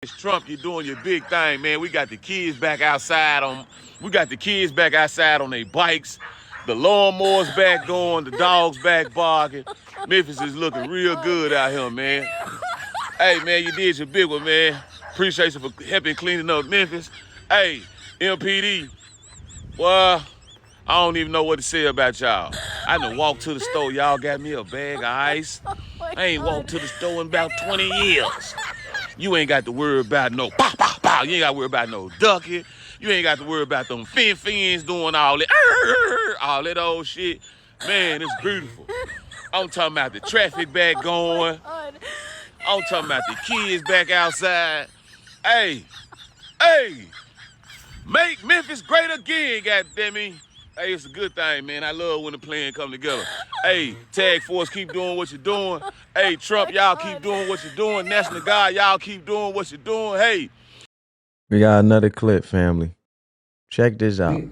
It's Trump, you're doing your big thing, man. We got the kids back outside on their bikes. The lawnmowers back going, the dogs back barking. Memphis is looking real good out here, man. Hey, man, you did your big one, man. Appreciate you for helping cleaning up Memphis. Hey, MPD, well, I don't even know what to say about y'all. I done walked to the store, y'all got me a bag of ice. I ain't walked to the store in about 20 years. You ain't got to worry about no pow, pow, pow. You ain't got to worry about no ducking. You ain't got to worry about them fins doing all that old shit. Man, it's beautiful. I'm talking about the traffic back going. I'm talking about the kids back outside. Hey, hey, make Memphis great again, goddammit. Hey, it's a good thing, man. I love when the plan come together. Hey, Tag Force, keep doing what you're doing. Hey, Trump, y'all keep doing what you're doing. National Guard, y'all keep doing what you're doing. Hey. We got another clip, family. Check this out. These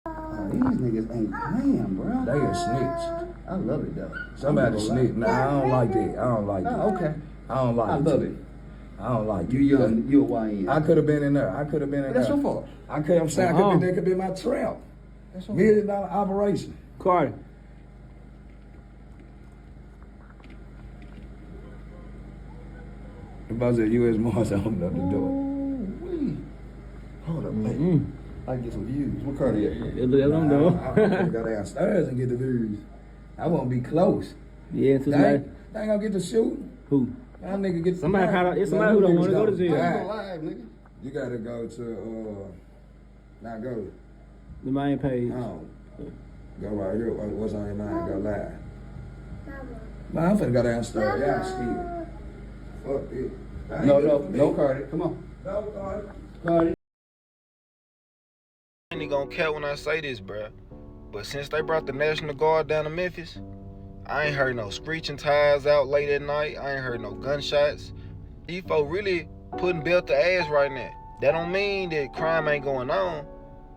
niggas ain't playing, bro. They a snitch. I love it though. Somebody snitch. Nah, I don't like that. I don't like that. Oh, okay. I don't like I it. love it. I don't like You it. young, you a YN. I could have been in there. I could have been in there. That's your fault. I could. I'm saying that could be my trap. That's your $1 million operation. Carter. If I was at U.S. Mars, I opened up the door. Ooh-wee. Hold up, man. I can get some views. What car you at? Let them know. I'm gonna go downstairs and get the views. I won't be close. Yeah, so They ain't gonna get to shoot. who? Y'all nigga get Somebody caught out. It's somebody who don't want to go to jail. Go live, nigga. You gotta go to not go. The main page. No. Go right here. What's on your mind? Go live. Man, I'm finna go downstairs. Y'all scared. Fuck it. No, Cardi. Come on. No, Cardi. I ain't gonna care when I say this, bruh. But since they brought the National Guard down to Memphis, I ain't heard no screeching tires out late at night. I ain't heard no gunshots. These folk really putting belt to ass right now. That don't mean that crime ain't going on,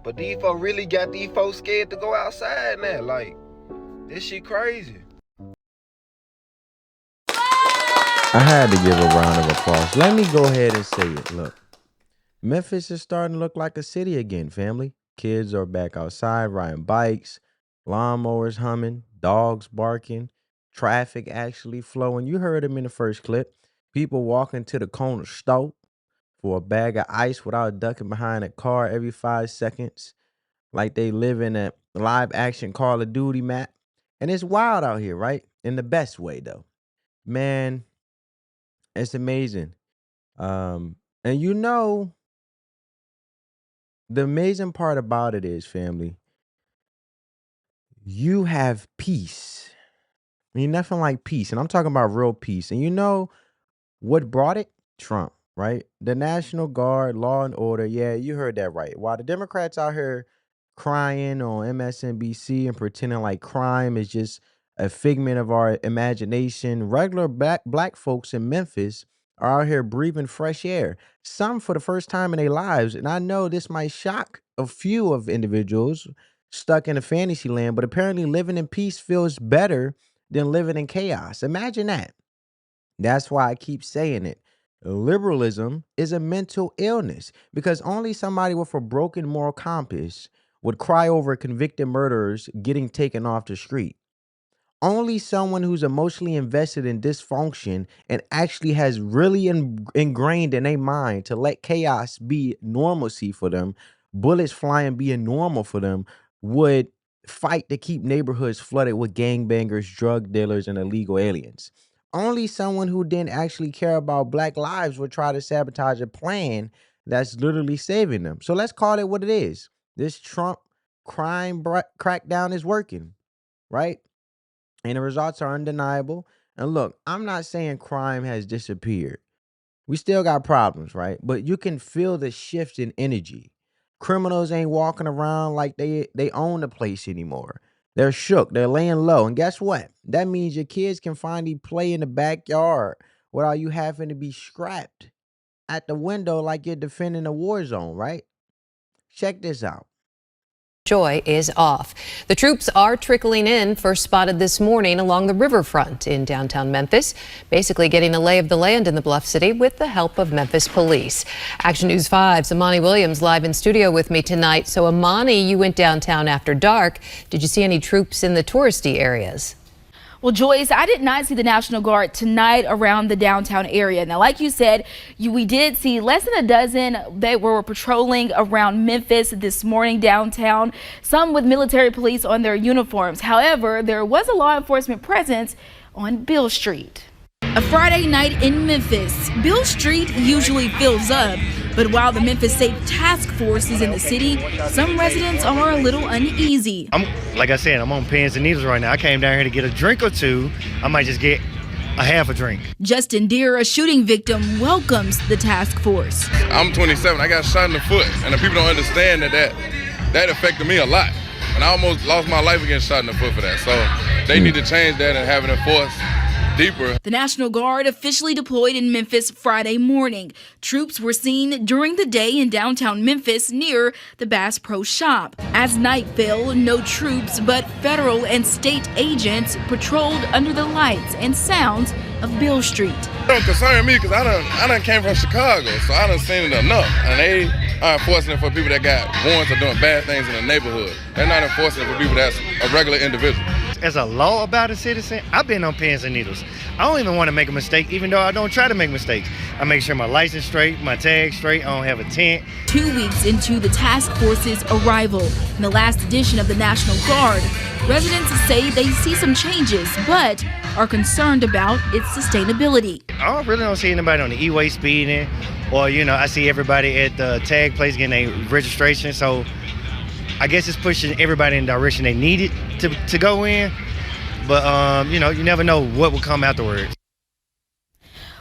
but these folk really got these folks scared to go outside now. Like, this shit crazy. I had to give a round of applause. Let me go ahead and say it. Look, Memphis is starting to look like a city again, family. Kids are back outside riding bikes, lawnmowers humming, dogs barking, traffic actually flowing. You heard him in the first clip. People walking to the corner store for a bag of ice without ducking behind a car every 5 seconds, like they live in a live action Call of Duty map. And it's wild out here, right? In the best way, though. Man, it's amazing. And you know, the amazing part about it is, family, you have peace. I mean, nothing like peace. And I'm talking about real peace. And you know what brought it? Trump, right? The National Guard, law and order. Yeah, you heard that right. While the Democrats out here crying on MSNBC and pretending like crime is just a figment of our imagination, regular black folks in Memphis are out here breathing fresh air. Some for the first time in their lives. And I know this might shock a few of individuals stuck in a fantasy land, but apparently living in peace feels better than living in chaos. Imagine that. That's why I keep saying it. Liberalism is a mental illness because only somebody with a broken moral compass would cry over convicted murderers getting taken off the street. Only someone who's emotionally invested in dysfunction and actually has really ingrained in their mind to let chaos be normalcy for them, bullets flying being normal for them, would fight to keep neighborhoods flooded with gangbangers, drug dealers, and illegal aliens. Only someone who didn't actually care about black lives would try to sabotage a plan that's literally saving them. So let's call it what it is. This Trump crime crackdown is working, right? And the results are undeniable. And look, I'm not saying crime has disappeared. We still got problems, right? But you can feel the shift in energy. Criminals ain't walking around like they own the place anymore. They're shook. They're laying low. And guess what? That means your kids can finally play in the backyard without you having to be strapped at the window like you're defending a war zone, right? Check this out. Joy is off. The troops are trickling in, first spotted this morning along the riverfront in downtown Memphis, basically getting a lay of the land in the Bluff City with the help of Memphis police. Action News 5's Amani Williams live in studio with me tonight. So Amani, you went downtown after dark. Did you see any troops in the touristy areas? Well, Joyce, I did not see the National Guard tonight around the downtown area. Now, like you said, we did see less than a dozen that were patrolling around Memphis this morning downtown, some with military police on their uniforms. However, there was a law enforcement presence on Beale Street. A Friday night in Memphis. Beale Street usually fills up, but while the Memphis Safe Task Force is in the city, some residents are a little uneasy. Like I said, I'm on pins and needles right now. I came down here to get a drink or two. I might just get a half a drink. Justin Deere, a shooting victim, welcomes the task force. I'm 27. I got shot in the foot, and the people don't understand that affected me a lot. And I almost lost my life getting shot in the foot for that. So they need to change that and have it enforced deeper. The National Guard officially deployed in Memphis Friday morning. Troops were seen during the day in downtown Memphis near the Bass Pro Shop. As night fell, no troops but federal and state agents patrolled under the lights and sounds of Beale Street. It don't concern me because I done came from Chicago, so I done seen it enough. And they are enforcing it for people that got warrants or doing bad things in the neighborhood. They're not enforcing it for people that's a regular individual. As a law-abiding citizen, I've been on pins and needles. I don't even want to make a mistake, even though I don't try to make mistakes. I make sure my license straight, my tag straight, I don't have a tent. 2 weeks into the task force's arrival, in the last edition of the National Guard, residents say they see some changes, but are concerned about its sustainability. I really don't see anybody on the E-way speeding, or, I see everybody at the tag place getting a registration, so I guess it's pushing everybody in the direction they need it to go in. But, you never know what will come afterwards.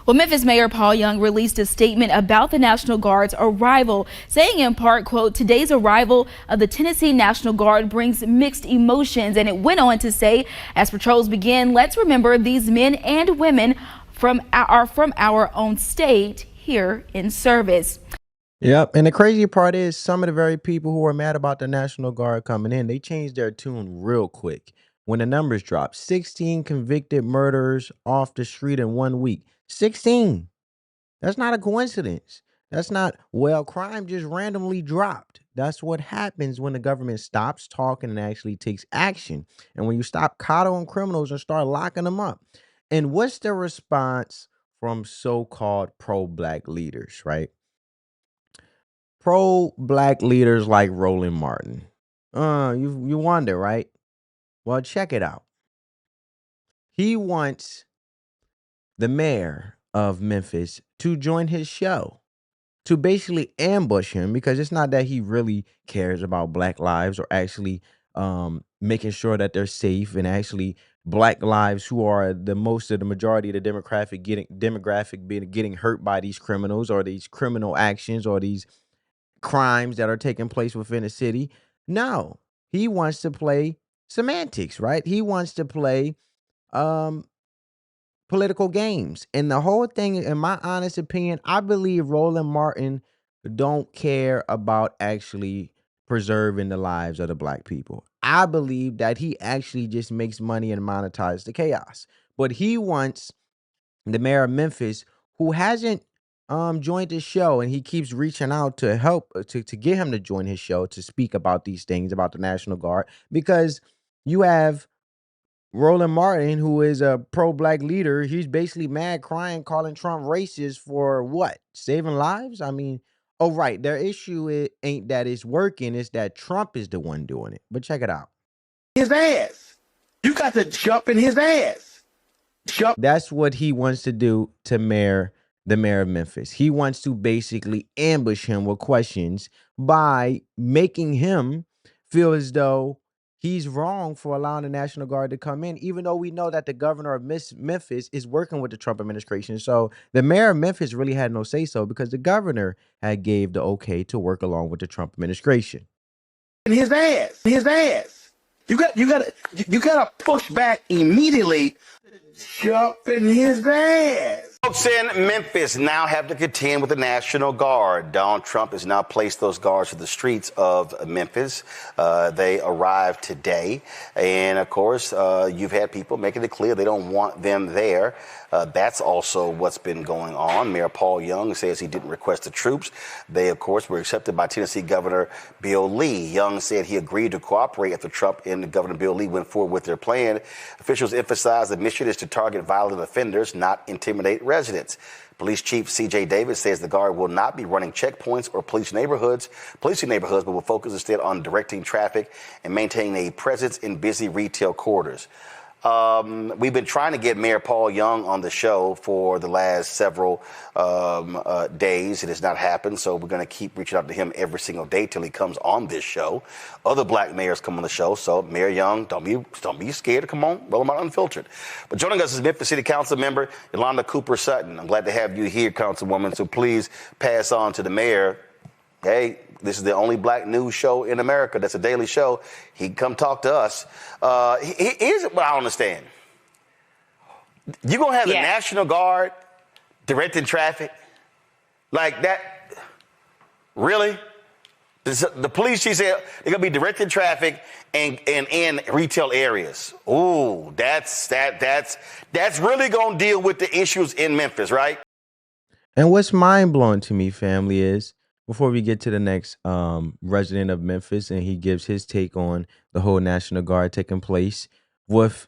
Well, Memphis Mayor Paul Young released a statement about the National Guard's arrival, saying in part, quote, "Today's arrival of the Tennessee National Guard brings mixed emotions." And it went on to say, as patrols begin, let's remember these men and women are from our own state here in service. Yep, and the crazy part is some of the very people who are mad about the National Guard coming in, they changed their tune real quick. When the numbers dropped, 16 convicted murderers off the street in 1 week. 16. That's not a coincidence. That's not, well, crime just randomly dropped. That's what happens when the government stops talking and actually takes action. And when you stop coddling criminals and start locking them up. And what's the response from so-called pro-black leaders, right? Pro-black leaders like Roland Martin. You wonder, right? Well, check it out. He wants the mayor of Memphis to join his show, to basically ambush him, because it's not that he really cares about black lives or actually making sure that they're safe, and actually black lives who are the majority of the demographic getting hurt by these criminals or these criminal actions or these crimes that are taking place within the city. No, he wants to play semantics, right? He wants to play political games. And the whole thing, in my honest opinion, I believe Roland Martin don't care about actually preserving the lives of the black people. I believe that he actually just makes money and monetizes the chaos. But he wants the mayor of Memphis, who hasn't joined his show, and he keeps reaching out to help to get him to join his show to speak about these things about the National Guard, because you have Roland Martin, who is a pro-black leader. He's basically mad, crying, calling Trump racist for what? Saving lives? I mean, oh, right. Their issue ain't that it's working. It's that Trump is the one doing it. But check it out. His ass. You got to jump in his ass. Jump. That's what he wants to do to the mayor of Memphis. He wants to basically ambush him with questions by making him feel as though he's wrong for allowing the National Guard to come in, even though we know that the governor of Memphis is working with the Trump administration. So the mayor of Memphis really had no say-so, because the governor had gave the okay to work along with the Trump administration. His ass. His ass. You got to push back immediately. Jump in his ass. Folks in Memphis now have to contend with the National Guard. Donald Trump has now placed those guards to the streets of Memphis. They arrived today. And, of course, you've had people making it clear they don't want them there. That's also what's been going on. Mayor Paul Young says he didn't request the troops. They, of course, were accepted by Tennessee Governor Bill Lee. Young said he agreed to cooperate after Trump and Governor Bill Lee went forward with their plan. Officials emphasized the mission is to target violent offenders, not intimidate residents. Police Chief C.J. Davis says the Guard will not be running checkpoints or policing neighborhoods, but will focus instead on directing traffic and maintaining a presence in busy retail corridors. We've been trying to get Mayor Paul Young on the show for the last several days. It has not happened, so we're going to keep reaching out to him every single day till he comes on this show. Other black mayors come on the show, so Mayor Young, don't be scared to come on. Well, I'm unfiltered. But joining us is Memphis City Council member Yolanda Cooper Sutton. I'm glad to have you here, Councilwoman. So please pass on to the mayor. Hey, this is the only black news show in America that's a daily show. He can come talk to us. Here's what I don't understand. You're going to have the National Guard directing traffic? Like that? Really? The police chief said they're going to be directing traffic and in retail areas. Ooh, that's really going to deal with the issues in Memphis, right? And what's mind-blowing to me, family, is before we get to the next resident of Memphis and he gives his take on the whole National Guard taking place, with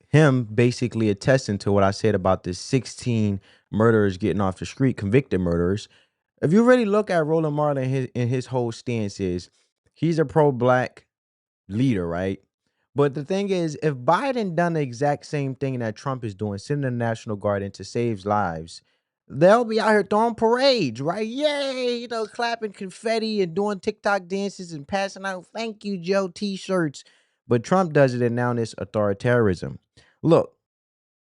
him basically attesting to what I said about the 16 murderers getting off the street, convicted murderers. If you really look at Roland Martin and his whole stance is he's a pro-black leader, right? But the thing is, if Biden done the exact same thing that Trump is doing, sending the National Guard in to save lives, they'll be out here throwing parades, right? Yay, clapping confetti and doing TikTok dances and passing out "Thank you, Joe" t-shirts. But Trump does it, and now it's authoritarianism. Look,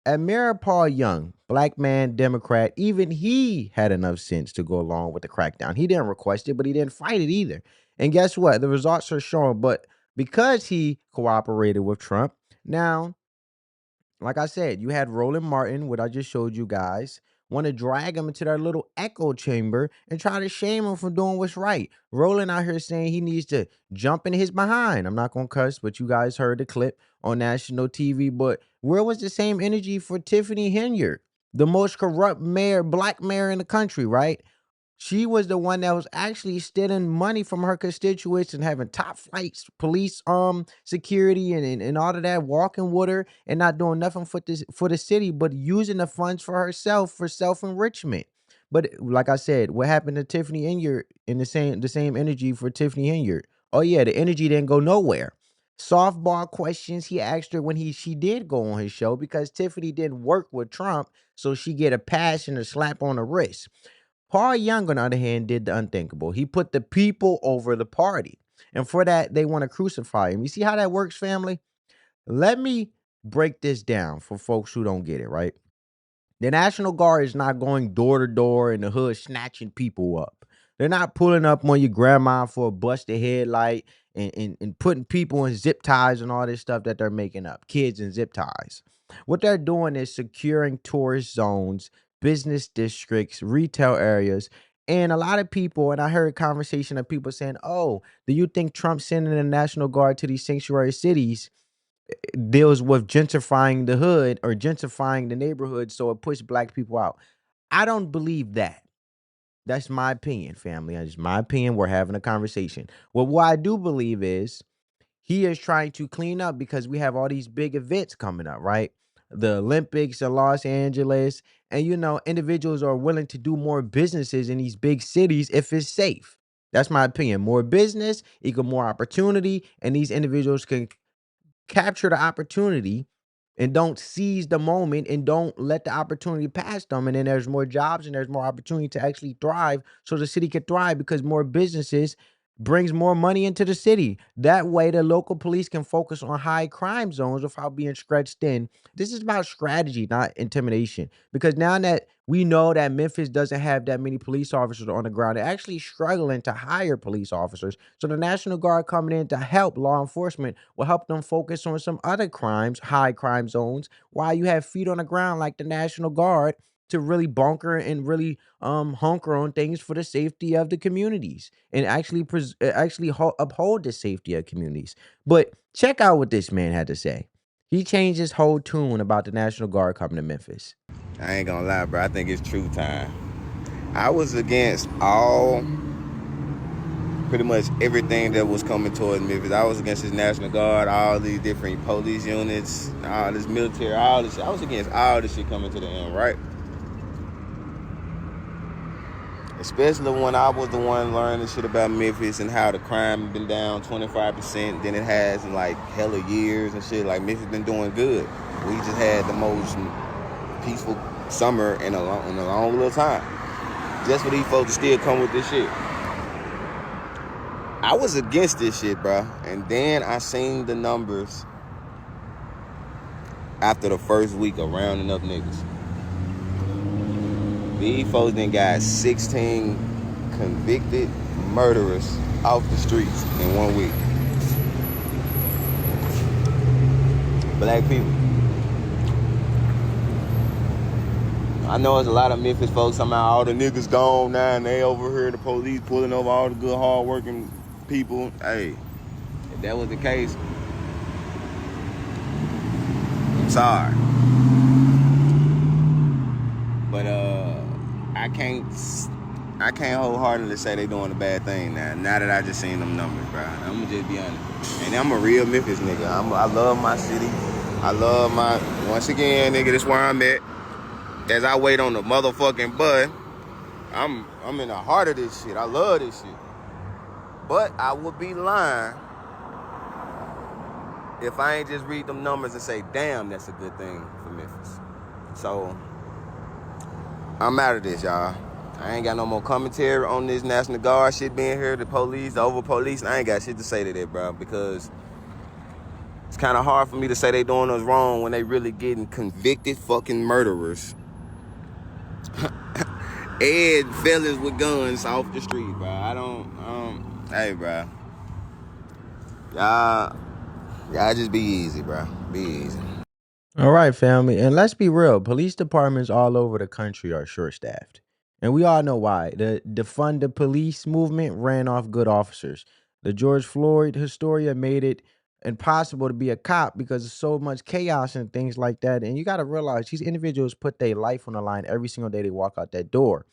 at Mayor Paul Young, black man, Democrat, even he had enough sense to go along with the crackdown. He didn't request it, but he didn't fight it either. And guess what? The results are showing. But because he cooperated with Trump, now, like I said, you had Roland Martin, what I just showed you guys, want to drag him into their little echo chamber and try to shame him for doing what's right. Roland out here saying he needs to jump in his behind. I'm not going to cuss, but you guys heard the clip on national TV. But where was the same energy for Tiffany Henyard, the most corrupt black mayor in the country, right? She was the one that was actually stealing money from her constituents and having top flights police security and all of that, walking with her and not doing nothing for the city, but using the funds for herself for self-enrichment. But like I said, what happened to Tiffany Henyard in the same energy for Tiffany Henyard? Oh yeah, the energy didn't go nowhere. Softball questions he asked her when she did go on his show, because Tiffany didn't work with Trump, so she get a pass and a slap on the wrist. Paul Young, on the other hand, did the unthinkable. He put the people over the party. And for that, they want to crucify him. You see how that works, family? Let me break this down for folks who don't get it, right? The National Guard is not going door to door in the hood snatching people up. They're not pulling up on your grandma for a busted headlight and putting people in zip ties and all this stuff that they're making up. Kids in zip ties. What they're doing is securing tourist zones, business districts, retail areas. And a lot of people, and I heard a conversation of people saying, oh, do you think Trump sending the National Guard to these sanctuary cities deals with gentrifying the hood or gentrifying the neighborhood so it pushes black people out? I don't believe that. That's my opinion, family. That's my opinion. We're having a conversation. Well, what I do believe is he is trying to clean up because we have all these big events coming up, right? The Olympics in Los Angeles, and individuals are willing to do more businesses in these big cities if it's safe. That's my opinion. More business equal more opportunity, and these individuals can capture the opportunity and don't seize the moment and don't let the opportunity pass them. And then there's more jobs and there's more opportunity to actually thrive, so the city can thrive because more businesses brings more money into the city. That way, the local police can focus on high crime zones without being stretched thin. This is about strategy, not intimidation. Because now that we know that Memphis doesn't have that many police officers on the ground, they're actually struggling to hire police officers. So the National Guard coming in to help law enforcement will help them focus on some other crimes, high crime zones, while you have feet on the ground like the National Guard to really bunker and really hunker on things for the safety of the communities and actually uphold the safety of communities. But check out what this man had to say. He changed his whole tune about the National Guard coming to Memphis. I ain't gonna lie, bro. I think it's true time. I was against all, pretty much everything that was coming towards Memphis. I was against this National Guard, all these different police units, all this military, all this shit. I was against all this shit coming to the end, right? Especially when I was the one learning shit about Memphis and how the crime been down 25% than it has in like hella years and shit. Like Memphis been doing good. We just had the most peaceful summer in a long little time. Just for these folks to still come with this shit. I was against this shit, bro. And then I seen the numbers after the first week of rounding up niggas. These folks then got 16 convicted murderers off the streets in 1 week. Black people. I know there's a lot of Memphis folks talking about all the niggas gone now and they over here, the police pulling over all the good, hard-working people. Hey, if that was the case, I'm sorry. But I can't wholeheartedly say they doing a bad thing now. Now that I just seen them numbers, bro. I'm gonna just be honest. And I'm a real Memphis nigga. I love my city. I love once again, nigga, this where I'm at. As I wait on the motherfucking bus, I'm in the heart of this shit. I love this shit. But I would be lying if I ain't just read them numbers and say, damn, that's a good thing for Memphis. So I'm out of this, y'all. I ain't got no more commentary on this National Guard shit being here, the police, the over police. I ain't got shit to say to that, bro, because it's kind of hard for me to say they doing us wrong when they really getting convicted fucking murderers and fellas with guns off the street, bro. Hey, bro. Y'all just be easy, bro. Be easy. All right, family. And let's be real. Police departments all over the country are short-staffed. And we all know why. The defund the police movement ran off good officers. The George Floyd hysteria made it impossible to be a cop because there's so much chaos and things like that. And you got to realize these individuals put their life on the line every single day they walk out that door.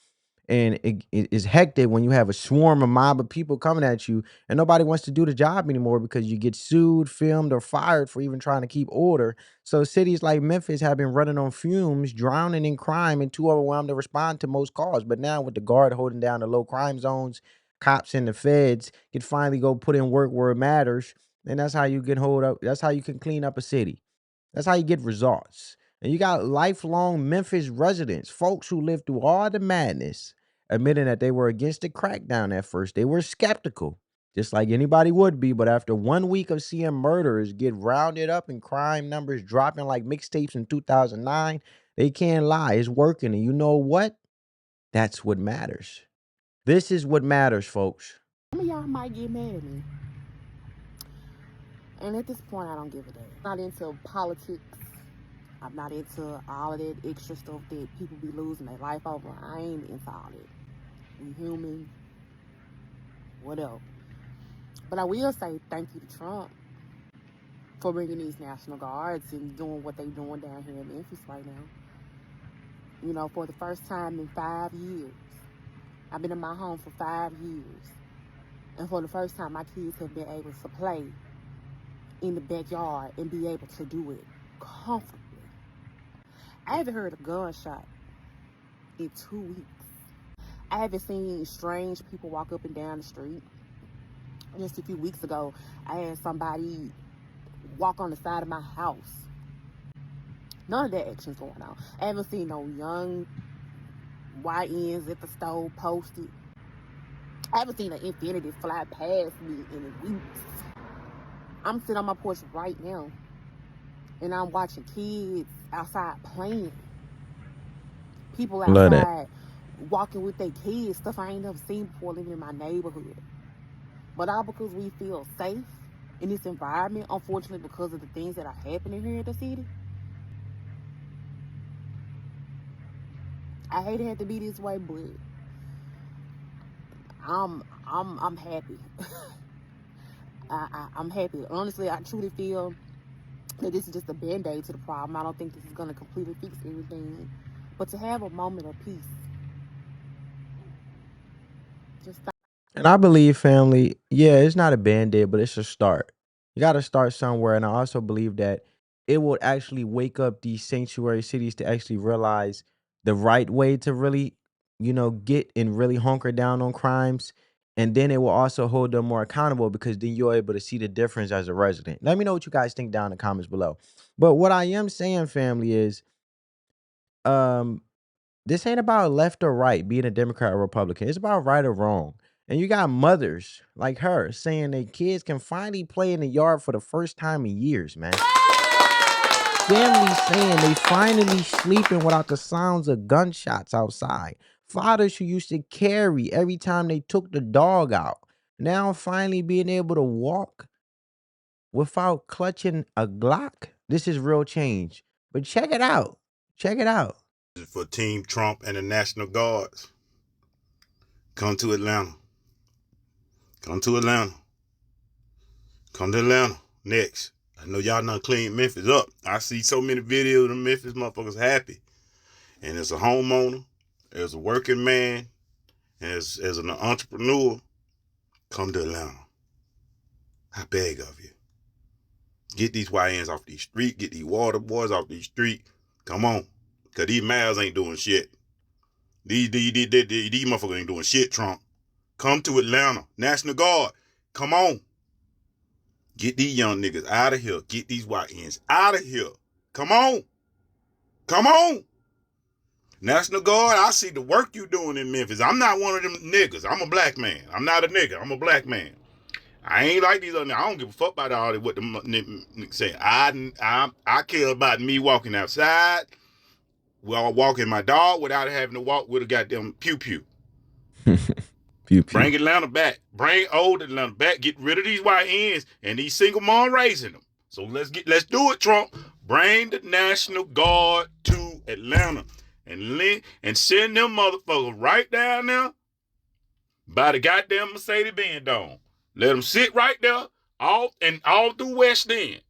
And it is hectic when you have a swarm, a mob of people coming at you and nobody wants to do the job anymore because you get sued, filmed, or fired for even trying to keep order. So cities like Memphis have been running on fumes, drowning in crime, and too overwhelmed to respond to most calls. But now with the guard holding down the low crime zones, cops and the feds can finally go put in work where it matters. And that's how you can hold up. That's how you can clean up a city. That's how you get results. And you got lifelong Memphis residents, folks who lived through all the madness, admitting that they were against the crackdown at first. They were skeptical, just like anybody would be. But after 1 week of seeing murderers get rounded up and crime numbers dropping like mixtapes in 2009, they can't lie. It's working. And you know what? That's what matters. This is what matters, folks. Some of y'all might get mad at me. And at this point, I don't give a damn. I'm not into politics. I'm not into all of that extra stuff that people be losing their life over. I ain't into all that. We human, whatever. But I will say thank you to Trump for bringing these National Guards and doing what they doing down here in Memphis right now. You know, for the first time in 5 years. I've been in my home for 5 years. And for the first time, my kids have been able to play in the backyard and be able to do it comfortably. I haven't heard a gunshot in 2 weeks. I haven't seen strange people walk up and down the street. Just a few weeks ago, I had somebody walk on the side of my house. None of that action's going on. I haven't seen no young YNs at the store posted. I haven't seen an Infinity fly past me in weeks. I'm sitting on my porch right now, and I'm watching kids outside playing. People outside walking with their kids, stuff I ain't never seen before living in my neighborhood. But all because we feel safe in this environment, unfortunately because of the things that are happening here in the city. I hate it had to be this way, but I'm happy. I'm happy. Honestly, I truly feel that this is just a band-aid to the problem. I don't think this is gonna completely fix everything, but to have a moment of peace, just And I believe, family, yeah, it's not a band-aid, but it's a start. You got to start somewhere. And I also believe that it will actually wake up these sanctuary cities to actually realize the right way to really, get and really hunker down on crimes. And then it will also hold them more accountable because then you're able to see the difference as a resident. Let me know what you guys think down in the comments below. But what I am saying, family, is um this ain't about left or right, being a Democrat or Republican. It's about right or wrong. And you got mothers like her saying their kids can finally play in the yard for the first time in years, man. Families saying they finally sleeping without the sounds of gunshots outside. Fathers who used to carry every time they took the dog out, now finally being able to walk without clutching a Glock. This is real change. But check it out. Check it out. For Team Trump and the National Guards. Come to Atlanta. Come to Atlanta. Come to Atlanta next. I know y'all done cleaned Memphis up. I see so many videos of the Memphis motherfuckers happy. And as a homeowner, as a working man, as an entrepreneur, come to Atlanta. I beg of you. Get these YNs off these streets. Get these water boys off these streets. Come on. Because these males ain't doing shit. These motherfuckers ain't doing shit, Trump. Come to Atlanta. National Guard. Come on. Get these young niggas out of here. Get these YNs out of here. Come on. Come on. National Guard, I see the work you doing in Memphis. I'm not one of them niggas. I'm a black man. I'm not a nigga. I'm a black man. I ain't like these other. I don't give a fuck about all that what the niggas say. I care about me walking outside, while walking my dog without having to walk with a goddamn pew-pew. Pew, pew. Bring Atlanta back. Bring old Atlanta back. Get rid of these YNs and these single mom raising them. So let's do it, Trump. Bring the National Guard to Atlanta and send them motherfuckers right down there by the goddamn Mercedes-Benz Dome. Let them sit right there, all through West End.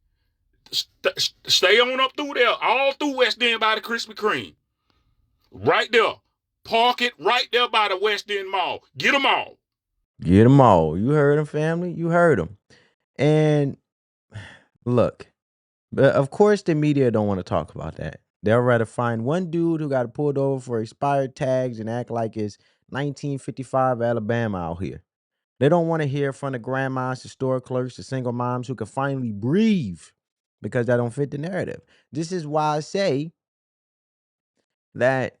Stay on up through there, all through West End by the Krispy Kreme. Right there. Park it right there by the West End Mall. Get them all. Get them all. You heard them, family. You heard them. And look, of course the media don't want to talk about that. They'll rather find one dude who got pulled over for expired tags and act like it's 1955 Alabama out here. They don't want to hear from the grandmas, the store clerks, the single moms who can finally breathe because that don't fit the narrative. This is why I say that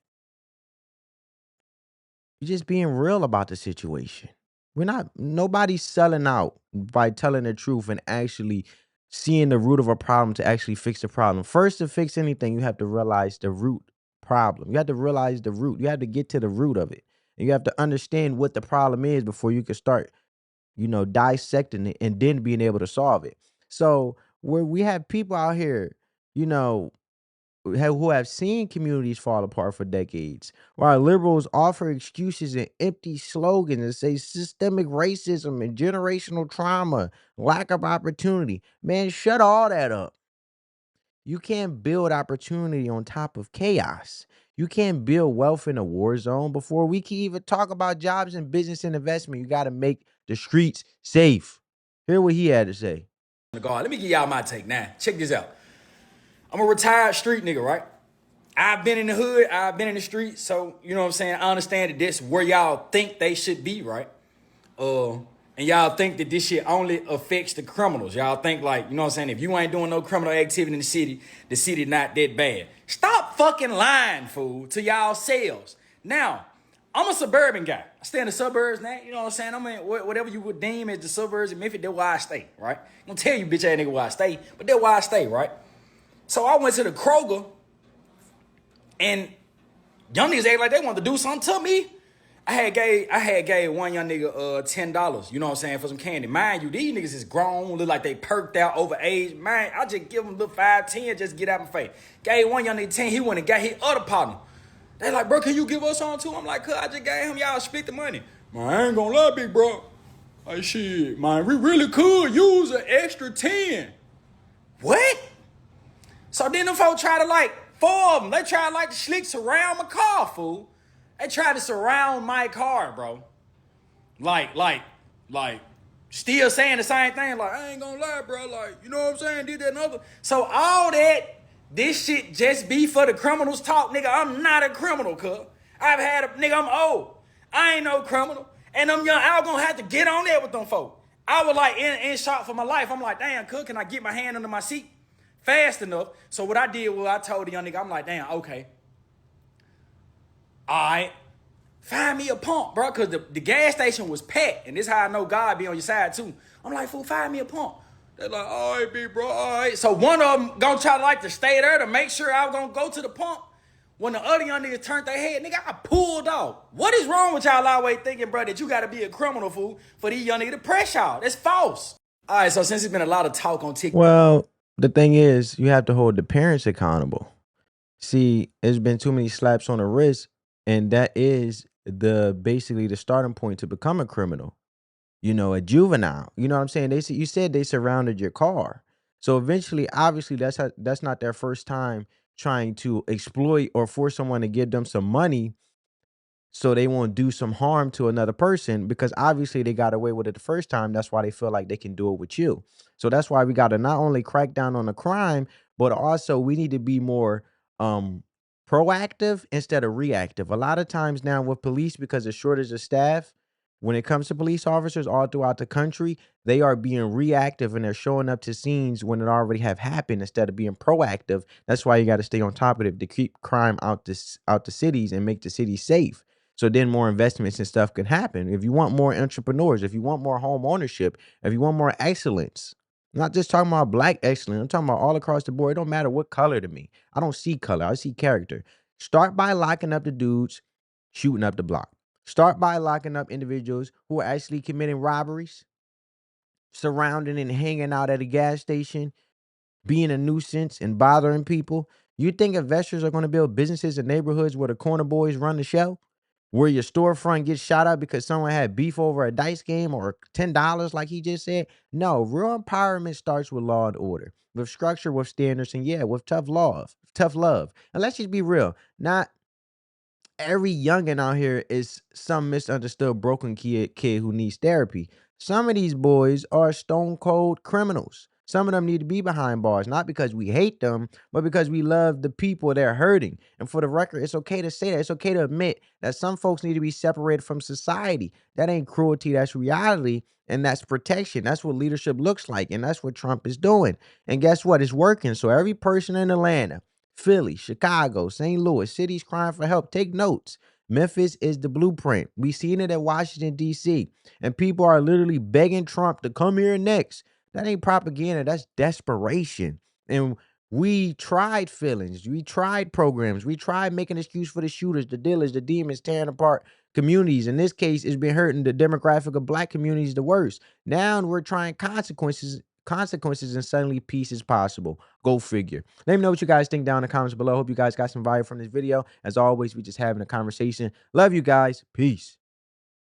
you're just being real about the situation. Nobody's selling out by telling the truth and actually seeing the root of a problem to actually fix the problem. First, to fix anything, you have to realize the root problem. You have to realize the root. You have to get to the root of it. And you have to understand what the problem is before you can start, dissecting it and then being able to solve it. So where we have people out here, who have seen communities fall apart for decades, while liberals offer excuses and empty slogans and say systemic racism and generational trauma, lack of opportunity. Man, shut all that up. You can't build opportunity on top of chaos. You can't build wealth in a war zone. Before we can even talk about jobs and business and investment, you got to make the streets safe. Hear what he had to say. Let me give y'all my take now. Check this out. I'm a retired street nigga, right? I've been in the hood, I've been in the street, so you know what I'm saying? I understand that this where y'all think they should be, right? And y'all think that this shit only affects the criminals. Y'all think like, you know what I'm saying? If you ain't doing no criminal activity in the city not that bad. Stop fucking lying, fool, to y'all selves. Now, I'm a suburban guy. I stay in the suburbs now, you know what I'm saying? I mean, whatever you would deem as the suburbs of Memphis, that's where I stay, right? I'm gonna tell you bitch ass nigga where I stay, but that's where I stay, right? So I went to the Kroger, and young niggas act like they wanted to do something to me. I had gave one young nigga $10, you know what I'm saying, for some candy. Mind you, these niggas is grown, look like they perked out over age. Man, I just give them a little 5, 10, just get out my face. Gave one young nigga 10, he went and got his other partner They like, bro, can you give us on too? I'm like, cuz I just gave him, y'all split the money. Man, I ain't gonna lie, big bro. Like, shit, man, we really could use an extra 10. What? So then them folks try to like, 4 of them, they try to like the slick surround my car, fool. They tried to surround my car, bro. Like, still saying the same thing, like, I ain't gonna lie, bro, like, you know what I'm saying, did that and other. So all that, this shit just be for the criminals talk, nigga. I'm not a criminal, cuz. I've had a, nigga, I'm old. I ain't no criminal. And them young, I was gonna have to get on there with them folk. I was like in shock for my life. I'm like, damn, cuz, can I get my hand under my seat fast enough? So what I did was I told the young nigga, I'm like, damn, okay. All right. Find me a pump, bro, because the gas station was packed. And this how I know God be on your side, too. I'm like, fool, find me a pump. They're like, all right, big bro, all right. So one of them gonna try to like to stay there to make sure I was gonna go to the pump. When the other young niggas turned their head, nigga, I pulled off. What is wrong with y'all always thinking, bro, that you gotta be a criminal, fool, for these young niggas to press y'all? That's false. All right, so since it's been a lot of talk on TikTok. Well, the thing is, you have to hold the parents accountable. See, there's been too many slaps on the wrist, and that is basically the starting point to become a criminal. You know, a juvenile. You know what I'm saying? You said they surrounded your car. So eventually, obviously, that's not their first time trying to exploit or force someone to give them some money so they won't do some harm to another person, because obviously they got away with it the first time. That's why they feel like they can do it with you. So that's why we got to not only crack down on the crime, but also we need to be more proactive instead of reactive. A lot of times now with police, because of shortage of staff, when it comes to police officers all throughout the country, they are being reactive and they're showing up to scenes when it already have happened instead of being proactive. That's why you got to stay on top of it to keep crime out the cities and make the cities safe. So then more investments and stuff can happen. If you want more entrepreneurs, if you want more home ownership, if you want more excellence, I'm not just talking about black excellence, I'm talking about all across the board. It don't matter what color to me. I don't see color, I see character. Start by locking up the dudes shooting up the block. Start by locking up individuals who are actually committing robberies, surrounding and hanging out at a gas station, being a nuisance and bothering people. You think investors are going to build businesses in neighborhoods where the corner boys run the show? Where your storefront gets shot up because someone had beef over a dice game or $10, like he just said? No, real empowerment starts with law and order, with structure, with standards, and yeah, with tough love. And let's just be real. Not every youngin' out here is some misunderstood broken kid who needs therapy. Some of these boys are stone cold criminals. Some of them need to be behind bars, not because we hate them, but because we love the people they're hurting. And for the record, it's okay to say that. It's okay to admit that some folks need to be separated from society. That ain't cruelty, that's reality, and that's protection. That's what leadership looks like, and that's what Trump is doing. And guess what? It's working. So every person in Atlanta, Philly, Chicago, St. Louis, cities crying for help, take notes. Memphis is the blueprint. We seen it at Washington, D.C. And people are literally begging Trump to come here next. That ain't propaganda. That's desperation. And we tried feelings. We tried programs. We tried making an excuse for the shooters, the dealers, the demons, tearing apart communities. In this case, it's been hurting the demographic of black communities the worst. Now we're trying consequences, and suddenly peace is possible. Go figure. Let me know what you guys think down in the comments below. Hope you guys got some value from this video. As always, we just having a conversation. Love you guys. Peace.